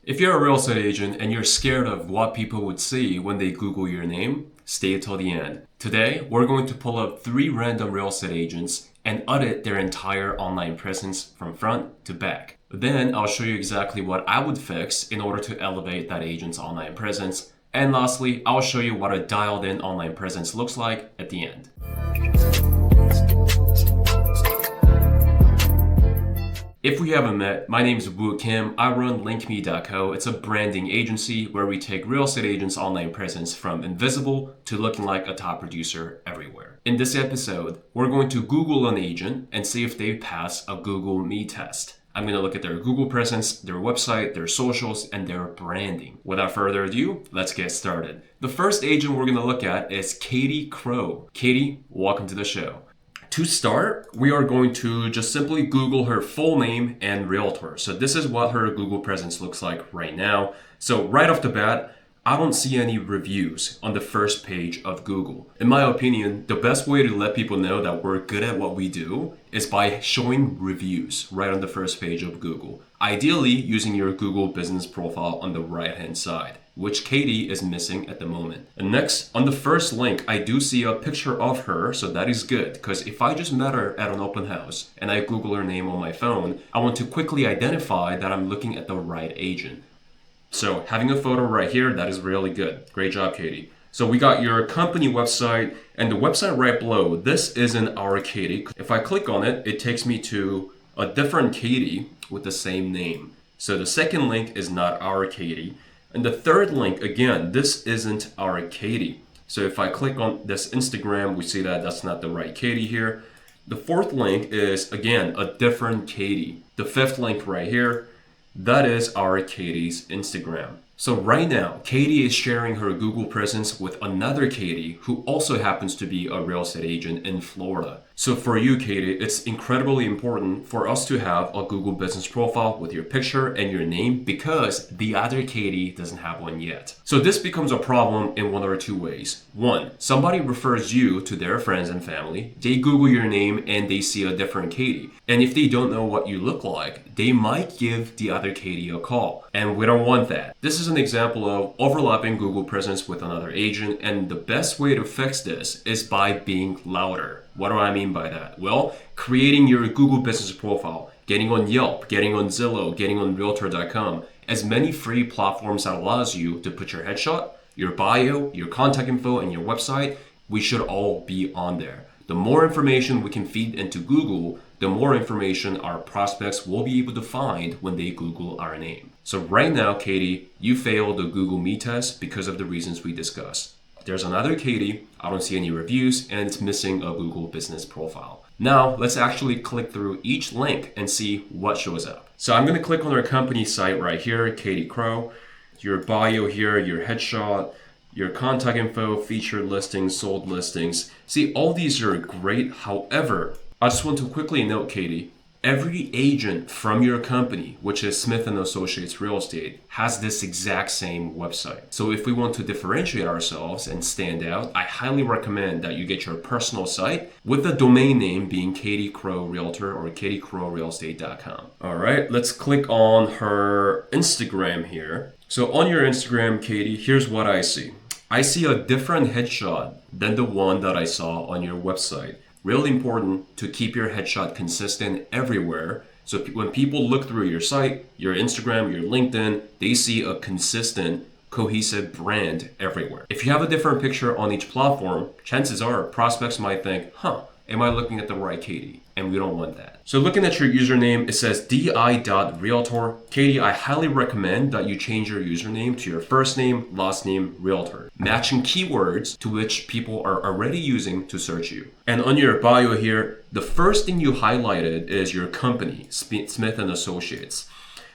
If you're a real estate agent and you're scared of what people would see when they Google your name, stay till the end. Today, we're going to pull up 3 random real estate agents and audit their entire online presence from front to back. Then I'll show you exactly what I would fix in order to elevate that agent's online presence. And lastly, I'll show you what a dialed in online presence looks like at the end. If we haven't met, my name is Woo Kim. I run linkme.co. It's a branding agency where we take real estate agents' online presence from invisible to looking like a top producer everywhere. In this episode, we're going to Google an agent and see if they pass a Google Me test. I'm going to look at their Google presence, their website, their socials, and their branding. Without further ado, let's get started. The first agent we're going to look at is Katie Crow. Katie, welcome to the show. To start, we are going to just simply Google her full name and Realtor. So this is what her Google presence looks like right now. So right off the bat, I don't see any reviews on the first page of Google. In my opinion, the best way to let people know that we're good at what we do is by showing reviews right on the first page of Google. Ideally, using your Google business profile on the right-hand side, which Katie is missing at the moment. And next, on the first link, I do see a picture of her, so that is good, because if I just met her at an open house and I Google her name on my phone, I want to quickly identify that I'm looking at the right agent. So having a photo right here, that is really good. Great job, Katie. So we got your company website and the website right below. This isn't our Katie. If I click on it, it takes me to a different Katie with the same name. So the second link is not our Katie. And the third link, again, this isn't our Katie. So if I click on this Instagram, we see that that's not the right Katie here. The fourth link is, again, a different Katie. The fifth link right here, that is our Katie's Instagram. So right now, Katie is sharing her Google presence with another Katie who also happens to be a real estate agent in Florida. So for you, Katie, it's incredibly important for us to have a Google business profile with your picture and your name because the other Katie doesn't have one yet. So this becomes a problem in one or two ways. One, somebody refers you to their friends and family, they Google your name and they see a different Katie. And if they don't know what you look like, they might give the other Katie a call. And we don't want that. This is an example of overlapping Google presence with another agent, and the best way to fix this is by being louder. What do I mean by that? Well, creating your Google business profile, getting on Yelp, getting on Zillow, getting on Realtor.com, as many free platforms that allows you to put your headshot, your bio, your contact info, and your website. We should all be on there. The more information we can feed into Google, the more information our prospects will be able to find when they Google our name. So right now, Katie, you failed the Google Me test because of the reasons we discussed. There's another Katie, I don't see any reviews, and it's missing a Google business profile. Now, let's actually click through each link and see what shows up. So I'm gonna click on our company site right here, Katie Crow, your bio here, your headshot, your contact info, featured listings, sold listings. See, all these are great. However, I just want to quickly note, Katie, every agent from your company, which is Smith & Associates Real Estate, has this exact same website. So if we want to differentiate ourselves and stand out, I highly recommend that you get your personal site with the domain name being Katie Crow Realtor or katiecrowrealestate.com. All right, let's click on her Instagram here. So on your Instagram, Katie, here's what I see. I see a different headshot than the one that I saw on your website. Really important to keep your headshot consistent everywhere. So when people look through your site, your Instagram, your LinkedIn, they see a consistent, cohesive brand everywhere. If you have a different picture on each platform, chances are prospects might think, am I looking at the right Katie? And we don't want that. So looking at your username, it says di.realtor. Katie, I highly recommend that you change your username to your first name, last name, Realtor, matching keywords to which people are already using to search you. And on your bio here, the first thing you highlighted is your company, Smith & Associates.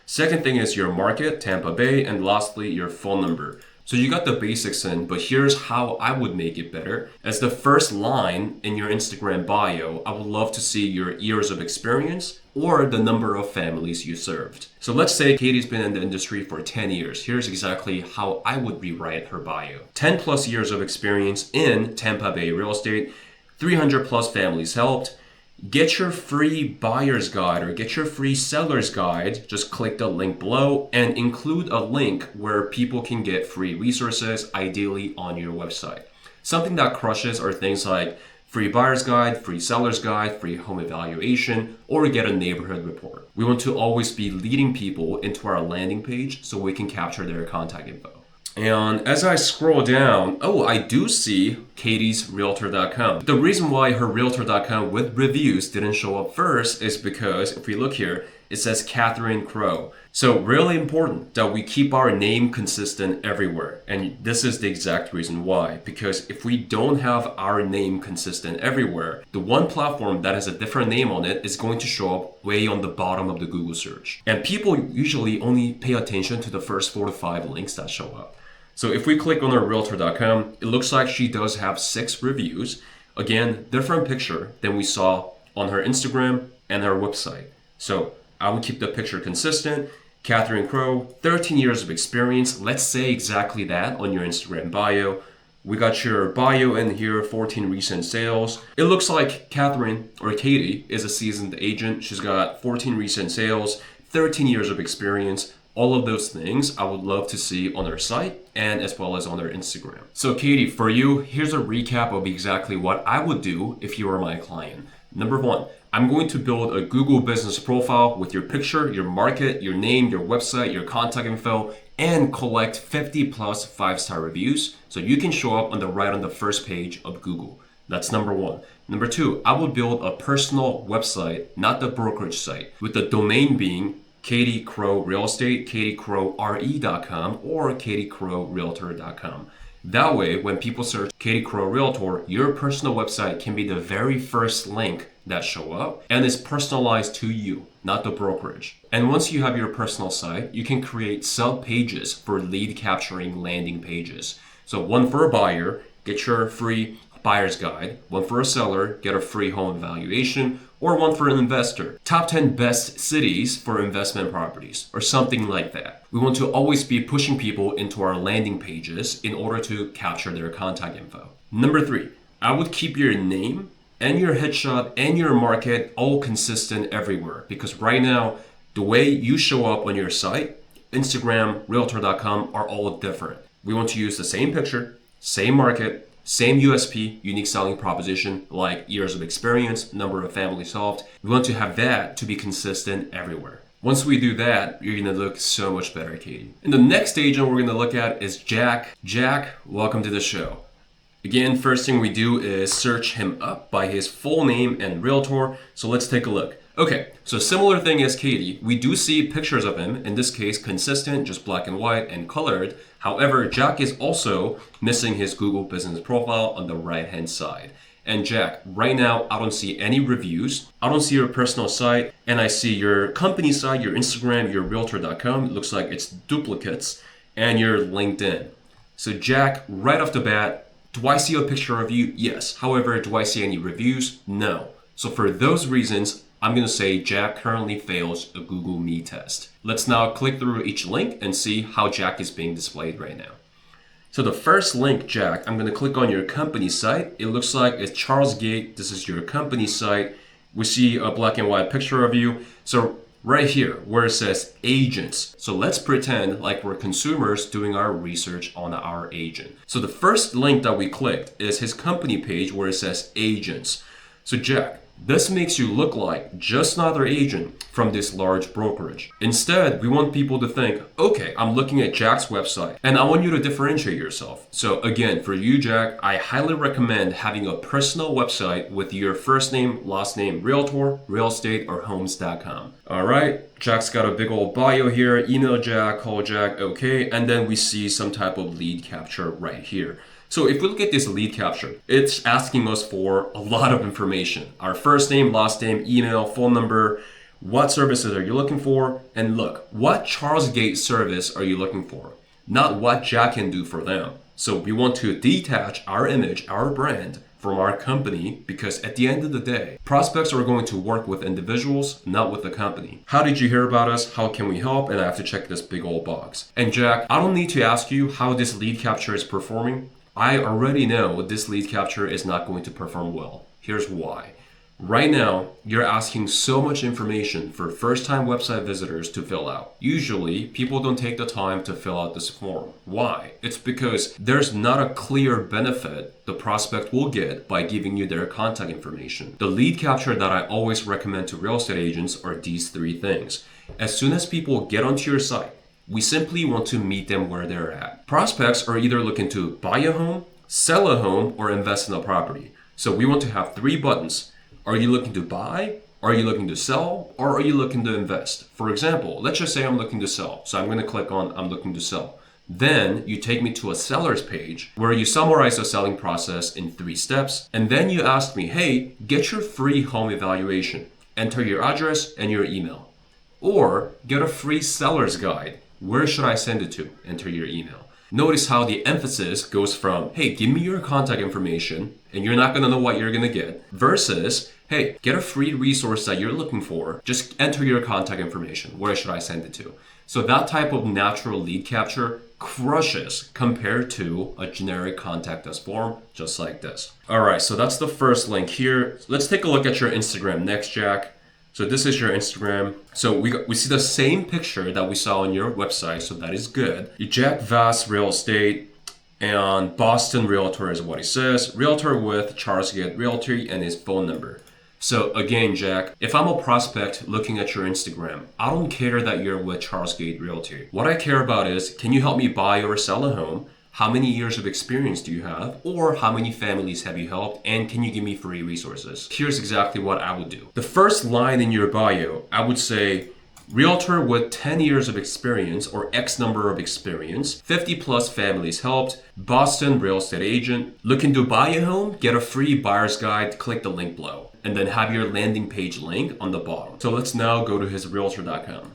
Second thing is your market, Tampa Bay, and lastly, your phone number. So you got the basics in, but here's how I would make it better. As the first line in your Instagram bio, I would love to see your years of experience or the number of families you served. So let's say Katie's been in the industry for 10 years. Here's exactly how I would rewrite her bio. 10 plus years of experience in Tampa Bay real estate, 300 plus families helped, Get your free buyer's guide or get your free seller's guide. Just click the link below and include a link where people can get free resources, ideally on your website. Something that crushes are things like free buyer's guide, free seller's guide, free home evaluation, or get a neighborhood report. We want to always be leading people into our landing page so we can capture their contact info. And as I scroll down, I do see Katie's Realtor.com. The reason why her Realtor.com with reviews didn't show up first is because if we look here, it says Catherine Crow. So really important that we keep our name consistent everywhere. And this is the exact reason why. Because if we don't have our name consistent everywhere, the one platform that has a different name on it is going to show up way on the bottom of the Google search. And people usually only pay attention to the first 4 to 5 links that show up. So if we click on her Realtor.com, it looks like she does have 6 reviews. Again, different picture than we saw on her Instagram and her website. So I would keep the picture consistent. Catherine Crow, 13 years of experience. Let's say exactly that on your Instagram bio. We got your bio in here, 14 recent sales. It looks like Catherine or Katie is a seasoned agent. She's got 14 recent sales, 13 years of experience. All of those things I would love to see on their site and as well as on their Instagram. So Katie, for you, here's a recap of exactly what I would do if you were my client. Number 1, I'm going to build a Google business profile with your picture, your market, your name, your website, your contact info, and collect 50 plus 5-star reviews so you can show up on the first page of Google. That's number 1. Number 2, I will build a personal website, not the brokerage site, with the domain being Katie Crow Real Estate, katiecrowre.com, or katiecrowrealtor.com. That way, when people search Katie Crow Realtor, your personal website can be the very first link that show up and is personalized to you, not the brokerage. And once you have your personal site, you can create sub pages for lead capturing landing pages. So one for a buyer, get your free buyer's guide, one for a seller, get a free home evaluation, or one for an investor. Top 10 best cities for investment properties, or something like that. We want to always be pushing people into our landing pages in order to capture their contact info. Number 3, I would keep your name and your headshot and your market all consistent everywhere, because right now, the way you show up on your site, Instagram, Realtor.com are all different. We want to use the same picture, same market, same USP, unique selling proposition, like years of experience, number of families solved. We want to have that to be consistent everywhere. Once we do that, you're gonna look so much better, Katie. And the next agent we're gonna look at is Jack. Jack, welcome to the show. Again, first thing we do is search him up by his full name and Realtor. So let's take a look. Okay, so similar thing as Katie, we do see pictures of him, in this case consistent, just black and white and colored. However, Jack is also missing his Google business profile on the right hand side. And Jack, right now I don't see any reviews, I don't see your personal site, and I see your company site, your Instagram, your Realtor.com, it looks like it's duplicates, and your LinkedIn. So Jack, right off the bat, do I see a picture of you? Yes. However, do I see any reviews? No. So for those reasons, I'm going to say Jack currently fails a Google Me test. Let's now click through each link and see how Jack is being displayed right now. So the first link, Jack, I'm going to click on your company site. It looks like it's Charles Gate. This is your company site. We see a black and white picture of you. So right here where it says agents. So let's pretend like we're consumers doing our research on our agent. So the first link that we clicked is his company page where it says agents. So Jack, this makes you look like just another agent from this large brokerage. Instead, we want people to think, okay, I'm looking at Jack's website and I want you to differentiate yourself. So again, for you, Jack, I highly recommend having a personal website with your first name, last name, Realtor, Real Estate, or Homes.com. All right, Jack's got a big old bio here, email Jack, call Jack, okay, and then we see some type of lead capture right here. So if we look at this lead capture, it's asking us for a lot of information. Our first name, last name, email, phone number, what services are you looking for? And look, what Charles Gate service are you looking for? Not what Jack can do for them. So we want to detach our image, our brand from our company, because at the end of the day, prospects are going to work with individuals, not with the company. How did you hear about us? How can we help? And I have to check this big old box. And Jack, I don't need to ask you how this lead capture is performing. I already know this lead capture is not going to perform well. Here's why. Right now, you're asking so much information for first-time website visitors to fill out. Usually, people don't take the time to fill out this form. Why? It's because there's not a clear benefit the prospect will get by giving you their contact information. The lead capture that I always recommend to real estate agents are these three things. As soon as people get onto your site, we simply want to meet them where they're at. Prospects are either looking to buy a home, sell a home, or invest in a property. So we want to have three buttons. Are you looking to buy? Are you looking to sell? Or are you looking to invest? For example, let's just say I'm looking to sell. So I'm going to click on I'm looking to sell. Then you take me to a seller's page where you summarize the selling process in 3 steps. And then you ask me, hey, get your free home evaluation. Enter your address and your email. Or get a free seller's guide. Where should I send it to? Enter your email. Notice how the emphasis goes from, hey, give me your contact information, and you're not going to know what you're going to get, versus, hey, get a free resource that you're looking for, just enter your contact information. Where should I send it to? So that type of natural lead capture crushes compared to a generic contact us form, just like this. All right, so that's the first link here. Let's take a look at your Instagram next, Jack. So this is your Instagram. So we see the same picture that we saw on your website, so that is good. Jack Vass Real Estate and Boston Realtor is what he says. Realtor with Charles Gate Realty and his phone number. So again, Jack, if I'm a prospect looking at your Instagram, I don't care that you're with Charles Gate Realty. What I care about is, can you help me buy or sell a home? How many years of experience do you have? Or how many families have you helped? And can you give me free resources? Here's exactly what I would do. The first line in your bio, I would say, Realtor with 10 years of experience or X number of experience, 50 plus families helped, Boston real estate agent, looking to buy a home, get a free buyer's guide, click the link below, and then have your landing page link on the bottom. So let's now go to his Realtor.com.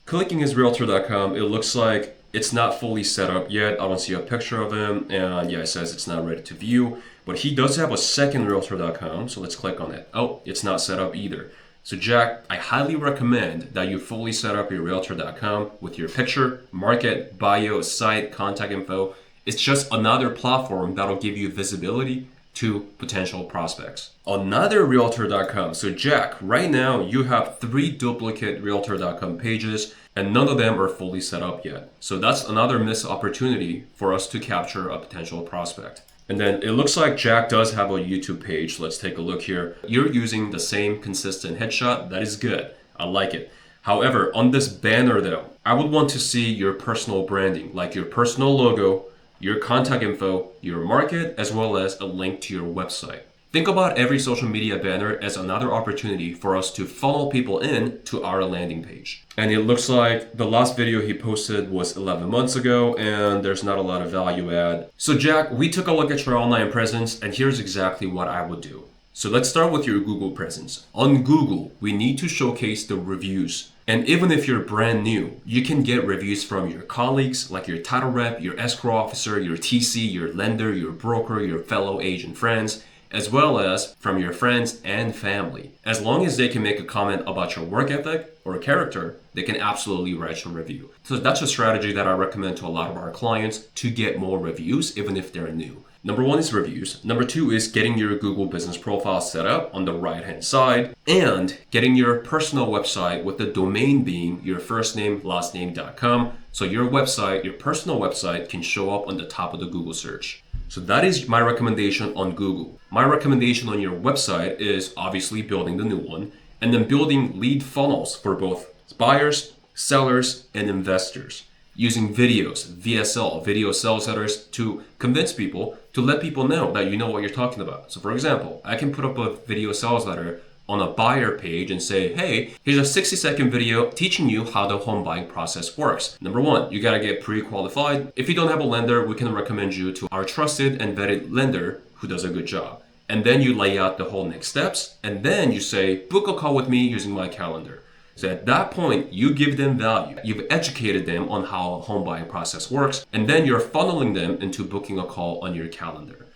Clicking his Realtor.com, it looks like it's not fully set up yet. I don't see a picture of him, and yeah, it says it's not ready to view, but he does have a second Realtor.com, so let's click on it. Oh, it's not set up either. So Jack, I highly recommend that you fully set up your Realtor.com with your picture, market, bio, site, contact info. It's just another platform that'll give you visibility to potential prospects. Another Realtor.com. So Jack, right now you have 3 duplicate Realtor.com pages and none of them are fully set up yet. So that's another missed opportunity for us to capture a potential prospect. And then it looks like Jack does have a YouTube page. Let's take a look here. You're using the same consistent headshot. That is good. I like it. However, on this banner though, I would want to see your personal branding, like your personal logo, your contact info, your market, as well as a link to your website. Think about every social media banner as another opportunity for us to funnel people in to our landing page. And it looks like the last video he posted was 11 months ago and there's not a lot of value add. So Jack, we took a look at your online presence and here's exactly what I would do. So let's start with your Google presence. On Google, we need to showcase the reviews. And even if you're brand new, you can get reviews from your colleagues, like your title rep, your escrow officer, your TC, your lender, your broker, your fellow agent friends, as well as from your friends and family. As long as they can make a comment about your work ethic or character, they can absolutely write a review. So that's a strategy that I recommend to a lot of our clients to get more reviews, even if they're new. Number 1 is reviews. Number 2 is getting your Google business profile set up on the right-hand side and getting your personal website with the domain being your firstname, lastname.com. So your website, your personal website can show up on the top of the Google search. So that is my recommendation on Google. My recommendation on your website is obviously building the new one and then building lead funnels for both buyers, sellers, and investors. Using videos, VSL, video sales letters, to convince people, to let people know that you know what you're talking about. So for example, I can put up a video sales letter on a buyer page and say, hey, here's a 60-second video teaching you how the home buying process works. Number 1, you gotta get pre-qualified. If you don't have a lender, we can recommend you to our trusted and vetted lender who does a good job. And then you lay out the whole next steps, and then you say, book a call with me using my calendar. So at that point, you give them value. You've educated them on how a home buying process works, and then you're funneling them into booking a call on your calendar.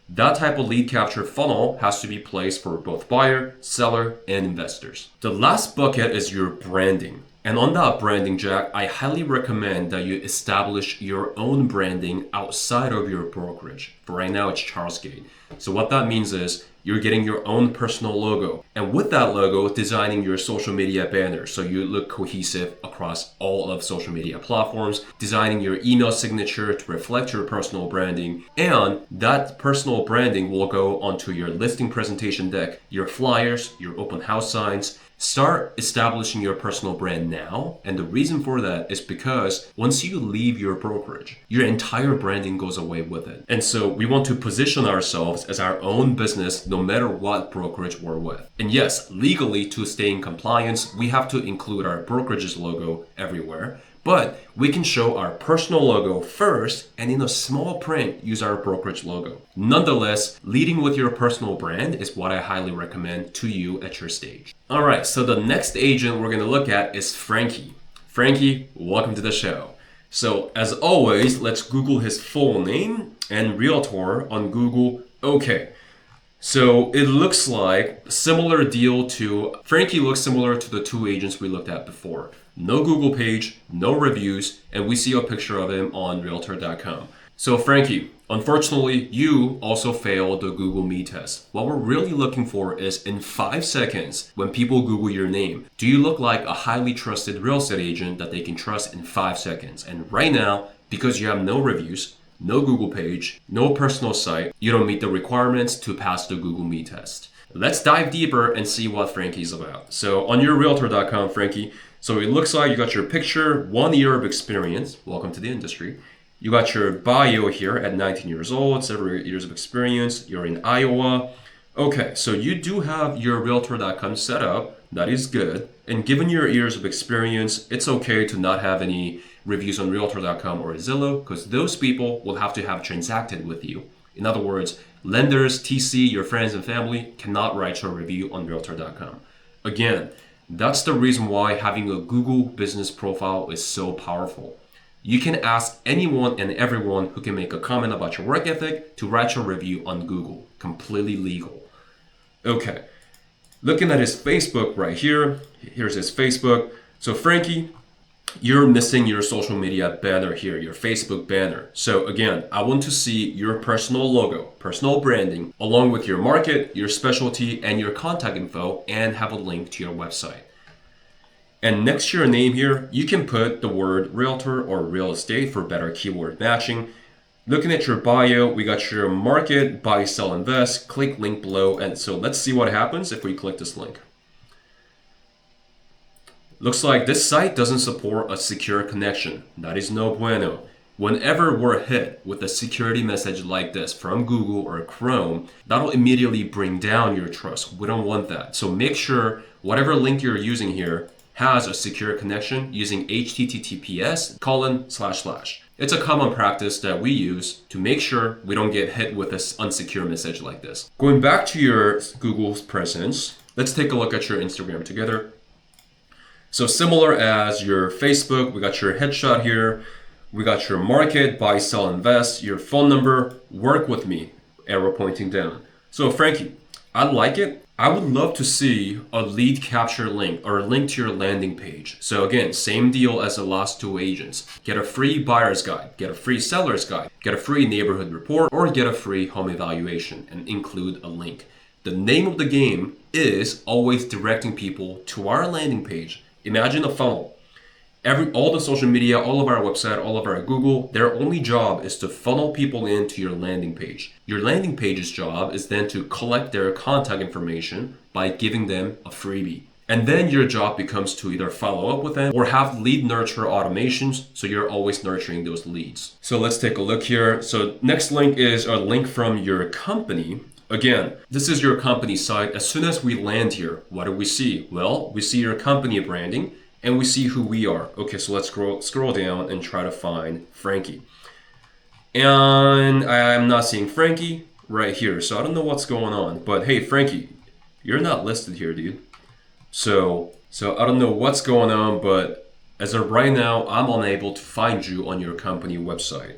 That type of lead capture funnel has to be placed for both buyer, seller, and investors. The last bucket is your branding. And on that branding, Jack, I highly recommend that you establish your own branding outside of your brokerage. For right now, it's Charlesgate. So what that means is you're getting your own personal logo. And with that logo, designing your social media banner so you look cohesive across all of social media platforms, designing your email signature to reflect your personal branding, and that personal branding will go onto your listing presentation deck, your flyers, your open house signs. Start establishing your personal brand now. And the reason for that is because once you leave your brokerage, your entire branding goes away with it. And so we want to position ourselves as our own business no matter what brokerage we're with. And yes, legally to stay in compliance, we have to include our brokerage's logo everywhere. But we can show our personal logo first and in a small print use our brokerage logo. Nonetheless, leading with your personal brand is what I highly recommend to you at your stage. All right, so the next agent we're going to look at is Frankie. Frankie, welcome to the show. So as always, let's Google his full name and Realtor on Google. Okay. So it looks like similar deal to Frankie looks similar to the two agents we looked at before. No Google page, no reviews, and we see a picture of him on Realtor.com. So Frankie, unfortunately, you also failed the Google Me test. What we're really looking for is in 5 seconds, when people Google your name, do you look like a highly trusted real estate agent that they can trust in 5 seconds? And right now, because you have no reviews, no Google page, no personal site, you don't meet the requirements to pass the Google Me test. Let's dive deeper and see what Frankie's about. So on your Realtor.com, Frankie, so it looks like you got your picture, 1 year of experience. Welcome to the industry. You got your bio here at 19 years old, several years of experience. You're in Iowa. Okay, so you do have your Realtor.com set up. That is good. And given your years of experience, it's okay to not have any reviews on Realtor.com or Zillow because those people will have to have transacted with you. In other words, lenders, TC, your friends and family cannot write your review on Realtor.com. Again, that's the reason why having a Google business profile is so powerful. You can ask anyone and everyone who can make a comment about your work ethic to write your review on Google. Completely legal. Okay, looking at his Facebook right here. Here's his Facebook. So Frankie, you're missing your social media banner here, your Facebook banner. So again, I want to see your personal logo, personal branding, along with your market, your specialty, and your contact info, and have a link to your website. And next to your name here, you can put the word realtor or real estate for better keyword matching. Looking at your bio, we got your market, buy, sell, invest, click link below. And so let's see what happens if we click this link. Looks like this site doesn't support a secure connection. That is no bueno. Whenever we're hit with a security message like this from Google or Chrome, that'll immediately bring down your trust. We don't want that. So make sure whatever link you're using here has a secure connection using https://. It's a common practice that we use to make sure we don't get hit with this unsecure message like this. Going back to your Google presence, let's take a look at your Instagram together. So similar as your Facebook, we got your headshot here. We got your market, buy, sell, invest, your phone number, work with me, arrow pointing down. So Frankie, I like it. I would love to see a lead capture link or a link to your landing page. So again, same deal as the last two agents. Get a free buyer's guide, get a free seller's guide, get a free neighborhood report, or get a free home evaluation and include a link. The name of the game is always directing people to our landing page. Imagine a funnel. All the social media, all of our website, all of our Google, their only job is to funnel people into your landing page. Your landing page's job is then to collect their contact information by giving them a freebie. And then your job becomes to either follow up with them or have lead nurture automations so you're always nurturing those leads. So let's take a look here. So next link is a link from your company. Again, this is your company site. As soon as we land here, what do we see? Well, we see your company branding. And we see who we are. Okay, so let's scroll down and try to find Frankie. And I'm not seeing Frankie right here, so I don't know what's going on. But hey, Frankie, you're not listed here, dude. So I don't know what's going on, but as of right now, I'm unable to find you on your company website.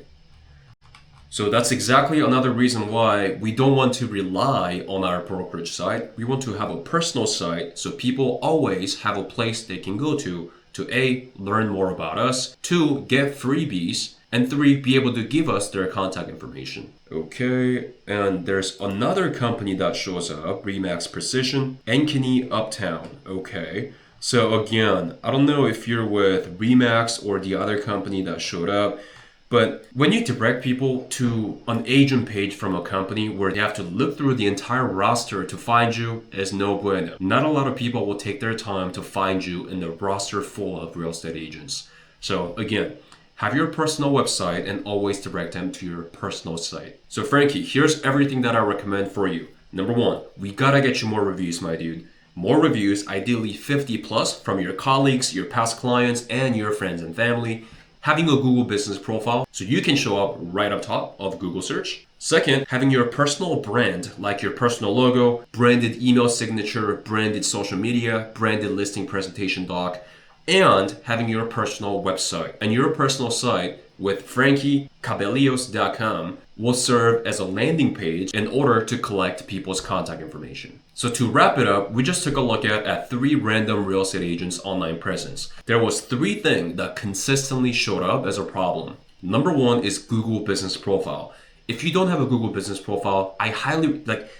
So that's exactly another reason why we don't want to rely on our brokerage site. We want to have a personal site so people always have a place they can go to to A, learn more about us, 2, get freebies, and 3, be able to give us their contact information. Okay, and there's another company that shows up, Remax Precision, Ankeny Uptown. Okay, so again, I don't know if you're with Remax or the other company that showed up, but when you direct people to an agent page from a company where they have to look through the entire roster to find you, is no bueno. Not a lot of people will take their time to find you in the roster full of real estate agents. So again, have your personal website and always direct them to your personal site. So Frankie, here's everything that I recommend for you. Number 1, we gotta get you more reviews, my dude. More reviews, ideally 50 plus from your colleagues, your past clients, and your friends and family. Having a Google business profile so you can show up right up top of Google search. Second, having your personal brand, like your personal logo, branded email signature, branded social media, branded listing presentation doc, and having your personal website. And your personal site with frankiecabellios.com will serve as a landing page in order to collect people's contact information. So to wrap it up, we just took a look at 3 random real estate agents' online presence. There was 3 things that consistently showed up as a problem. Number 1 is Google Business Profile. If you don't have a Google Business Profile,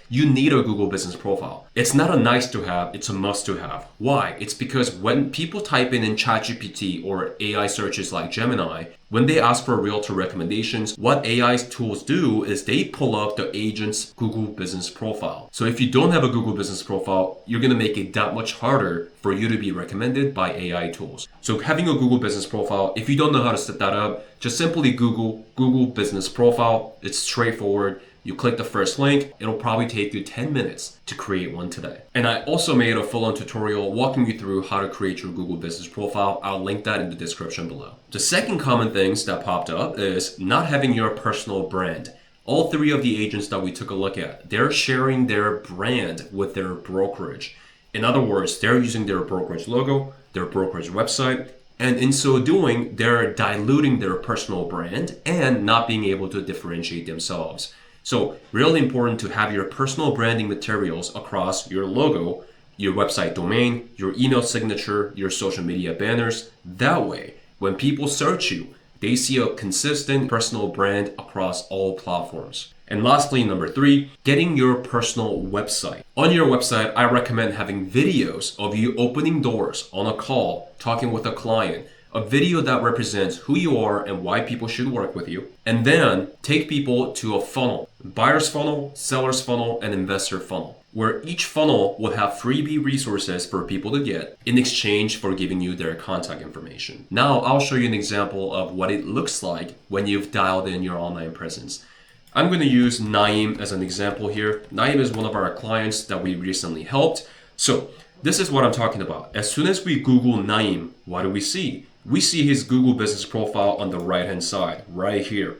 you need a Google Business Profile. It's not a nice to have, it's a must to have. Why? It's because when people type in ChatGPT or AI searches like Gemini, when they ask for realtor recommendations, what AI tools do is they pull up the agent's Google Business Profile. So if you don't have a Google Business Profile, you're gonna make it that much harder for you to be recommended by AI tools. So having a Google Business Profile, if you don't know how to set that up, just simply Google Business Profile. It's straightforward. You click the first link, it'll probably take you 10 minutes to create one today. And I also made a full-on tutorial walking you through how to create your Google Business Profile. I'll link that in the description below. The second common things that popped up is not having your personal brand. All 3 of the agents that we took a look at, they're sharing their brand with their brokerage. In other words, they're using their brokerage logo, their brokerage website, and in so doing, they're diluting their personal brand and not being able to differentiate themselves. So really important to have your personal branding materials across your logo, your website domain, your email signature, your social media banners. That way, when people search you, they see a consistent personal brand across all platforms. And lastly, number 3, getting your personal website. On your website, I recommend having videos of you opening doors on a call, talking with a client, a video that represents who you are and why people should work with you, and then take people to a funnel, buyer's funnel, seller's funnel, and investor funnel, where each funnel will have freebie resources for people to get in exchange for giving you their contact information. Now I'll show you an example of what it looks like when you've dialed in your online presence. I'm going to use Naeem as an example here. Naeem is one of our clients that we recently helped. So this is what I'm talking about. As soon as we Google Naeem, what do we see? We see his Google business profile on the right-hand side, right here,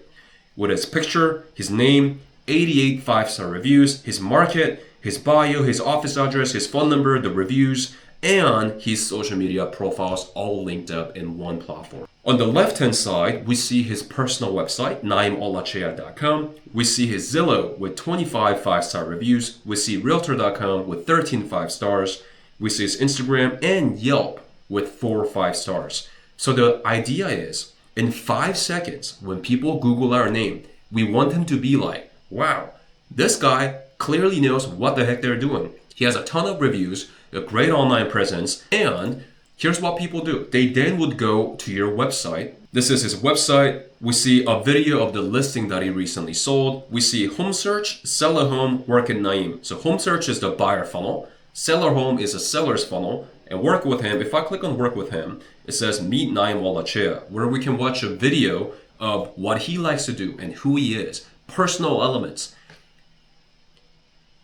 with his picture, his name, 88 5-star reviews, his market, his bio, his office address, his phone number, the reviews, and his social media profiles all linked up in one platform. On the left-hand side, we see his personal website, naimolachea.com. We see his Zillow with 25 5-star reviews. We see Realtor.com with 13 5 stars. We see his Instagram and Yelp with 4 5 stars. So the idea is, in 5 seconds, when people Google our name, we want them to be like, wow, this guy clearly knows what the heck they're doing. He has a ton of reviews, a great online presence, and here's what people do. They then would go to your website. This is his website. We see a video of the listing that he recently sold. We see home search, sell a home, work in Naeem. So home search is the buyer funnel. Seller home is a seller's funnel. And work with him, if I click on work with him, it says meet Naeem Olachea, where we can watch a video of what he likes to do and who he is, personal elements.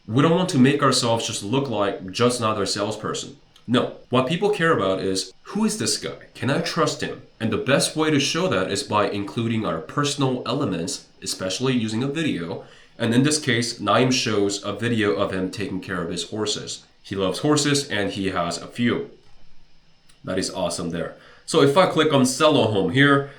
We don't want to make ourselves just look like just another salesperson. No, what people care about is, who is this guy? Can I trust him? And the best way to show that is by including our personal elements, especially using a video. And in this case, Naeem shows a video of him taking care of his horses. He loves horses and he has a few. That is awesome there. So if I click on sell a home here,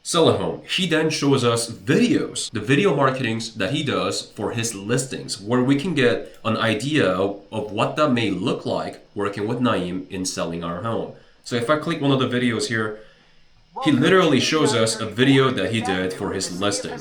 sell a home, he then shows us videos, the video marketings that he does for his listings, where we can get an idea of what that may look like working with Naeem in selling our home. So if I click one of the videos here, he literally shows us a video that he did for his listing,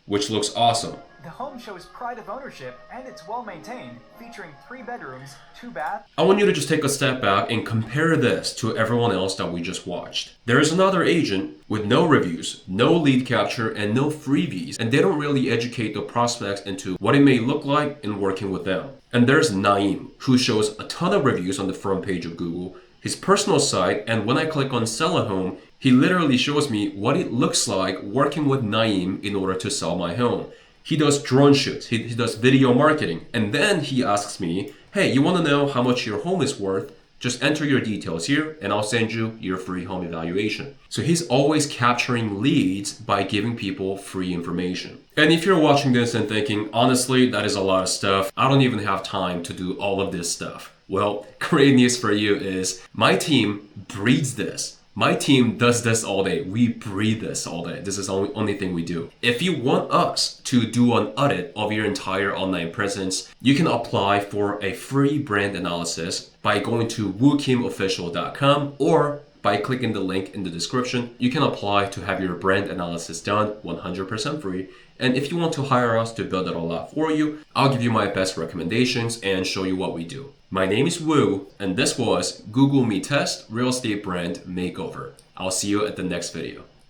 which looks awesome. The home shows pride of ownership and it's well maintained, featuring 3 bedrooms, 2 baths. I want you to just take a step back and compare this to everyone else that we just watched. There is another agent with no reviews, no lead capture, and no freebies, and they don't really educate the prospects into what it may look like in working with them. And there's Naeem, who shows a ton of reviews on the front page of Google, his personal site, and when I click on sell a home, he literally shows me what it looks like working with Naeem in order to sell my home. He does drone shoots, he does video marketing, and then he asks me, hey, you want to know how much your home is worth? Just enter your details here and I'll send you your free home evaluation. So he's always capturing leads by giving people free information. And if you're watching this and thinking, honestly, that is a lot of stuff, I don't even have time to do all of this stuff. Well, great news for you is my team breeds this. My team does this all day. We breathe this all day. This is the only thing we do. If you want us to do an audit of your entire online presence, you can apply for a free brand analysis by going to wookimofficial.com or by clicking the link in the description. You can apply to have your brand analysis done 100% free. And if you want to hire us to build it all out for you, I'll give you my best recommendations and show you what we do. My name is Woo, and this was Google Me Test Real Estate Brand Makeover. I'll see you at the next video.